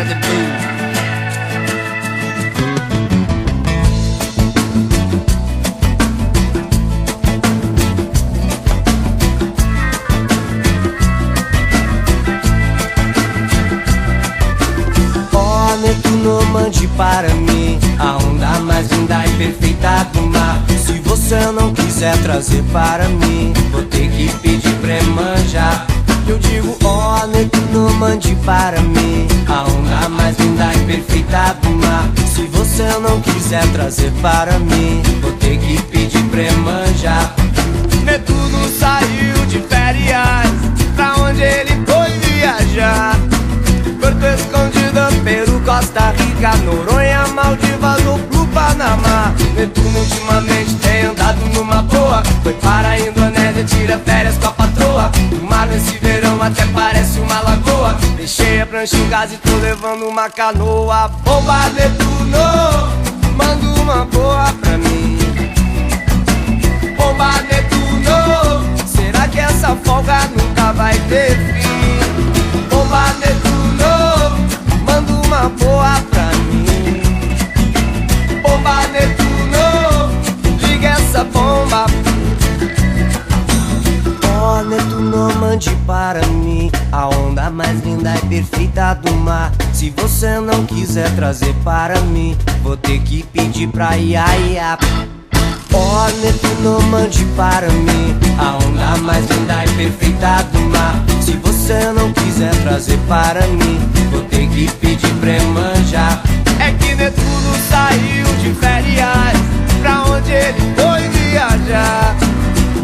the blues. Netuno, mande para mim a onda mais linda e perfeita do mar. Se você não quiser trazer para mim, vou ter que pedir pra Iemanjá. Eu digo, ó, Netuno, mande para mim a onda mais linda e perfeita do mar. Se você não quiser trazer para mim, vou ter que pedir pra Iemanjá. Netuno saiu de férias, pra onde ele foi viajar? Porto Escondido, Peru, Costa Rica, Noronha, Maldivas ou pro Panamá. Netuno ultimamente tem andado numa boa, foi para a Indonésia, tira férias com a patroa. O mar nesse verão até parece uma lagoa. Deixei a prancha em casa e tô levando uma canoa. Bomba Netuno, manda uma boa pra mim. Bomba Netuno, será que essa folga nunca vai ter fim? Bomba Netuno, manda uma boa pra mim. Bomba Netuno, liga essa bomba. Ó, Netuno, mande para mim a onda mais linda e perfeita do mar. Se você não quiser trazer para mim, vou ter que pedir pra Iaia. Ó, Netuno, mande para mim a onda mais linda e perfeita do mar. Se você não quiser trazer para mim, vou ter que pedir pra Iemanjá. É que Netuno saiu de férias, pra onde ele foi viajar?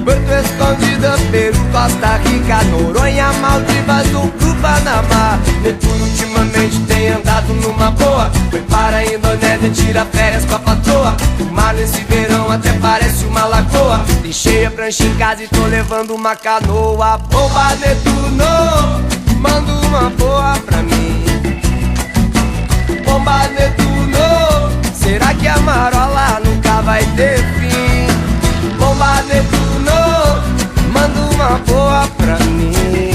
Porto Escondido, Peru, Costa Rica, Noronha, Maldivas ou pro Panamá. Netuno ultimamente tem andado numa boa, foi para a Indonésia, tira férias com a patroa. O mar nesse verão até parece uma lagoa. Deixei a prancha em casa e tô levando uma canoa. Bomba Netuno, manda uma boa pra mim. Bomba Netuno, será que a marola nunca vai ter fim? Bomba Netuno, manda uma boa pra mim.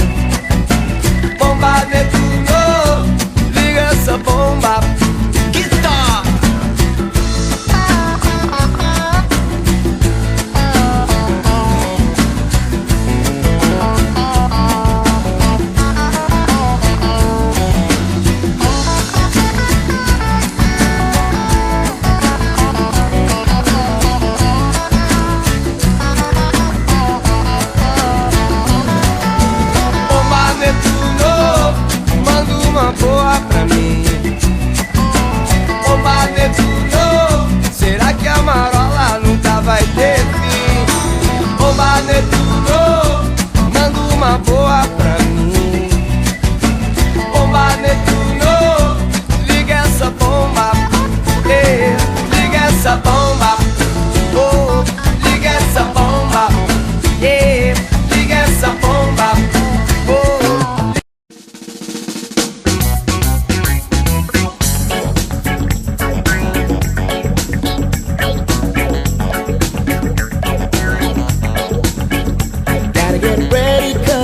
Bomba Netuno, liga essa bomba. Guitar! Boa pra mim. Bomba Netuno, será que a marola nunca vai ter fim? Bomba Netuno, manda uma boa pra mim. Bomba Netuno, liga essa bomba. Liga essa bomba. Oh, liga essa bomba. Liga essa bomba. Oh.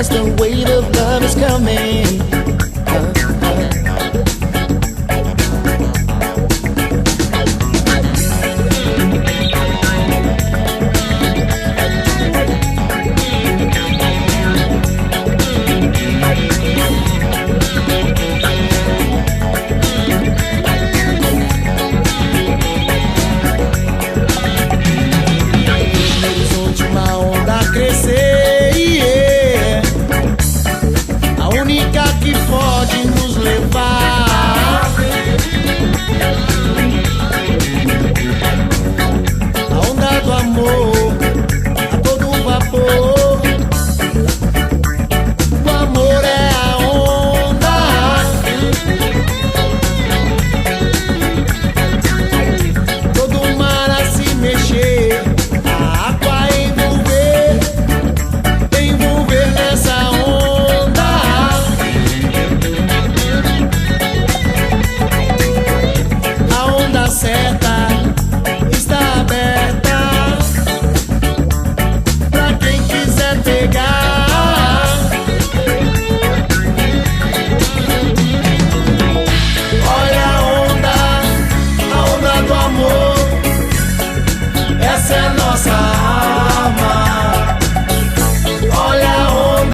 The weight of love is coming.